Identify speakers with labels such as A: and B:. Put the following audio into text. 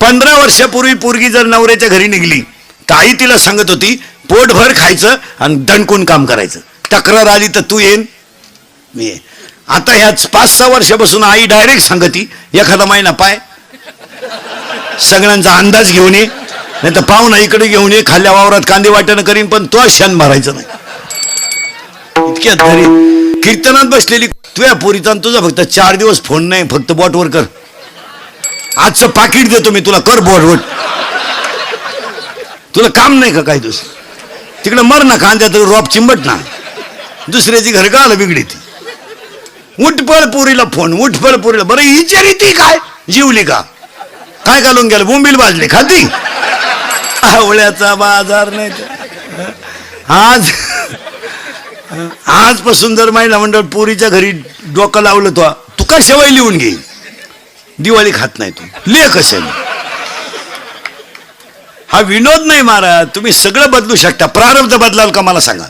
A: 15 वर्षापूर्वी पोरगी जर नवऱ्याच्या घरी निघली तर आई तिला सांगत होती पोटभर खायचं आणि दणकून काम करायचं. तक्रार आली तर तू येईन मी येईन. आता ह्याच 5-6 वर्षापासून आई डायरेक्ट सांगती एखादा महिना पाय सगळ्यांचा अंदाज घेऊन ये, नाही तर पाहुणा इकडे घेऊन ये, खाल्ल्या वावरात कांदे वाटणं करीन पण तो शान भरायचं नाही. इतक्यात घरी कीर्तनात बसलेली तुझ्या पोरीचा तुझा फक्त 4 दिवस फोन नाही, फक्त बॉटवर कर. आजचं पाकिट देतो मी तुला, कर बॉटवर. तुला काम नाही का काय दुसरं? तिकडे मर ना कांद्या तर रॉप चिंबट ना, दुसऱ्याची घर का आलं बिगडी ती. उठपळ पोरीला फोन, उठपळ पोरीला. बरं हिच्यारी ती काय जीवली का काय घालून गेलं, बोंबील भाजले खाती. आवळ्याचा बाजार नाही. आजपासून जर महिला मंडळ पोरीच्या घरी डोकं लावलं तो तू का शेवई लिहून घे. दिवाळी खात नाही तू, ले कसे. हा विनोद नाही महाराज, तुम्ही सगळं बदलू शकता. प्रारब्ध बदलाल का मला सांगा.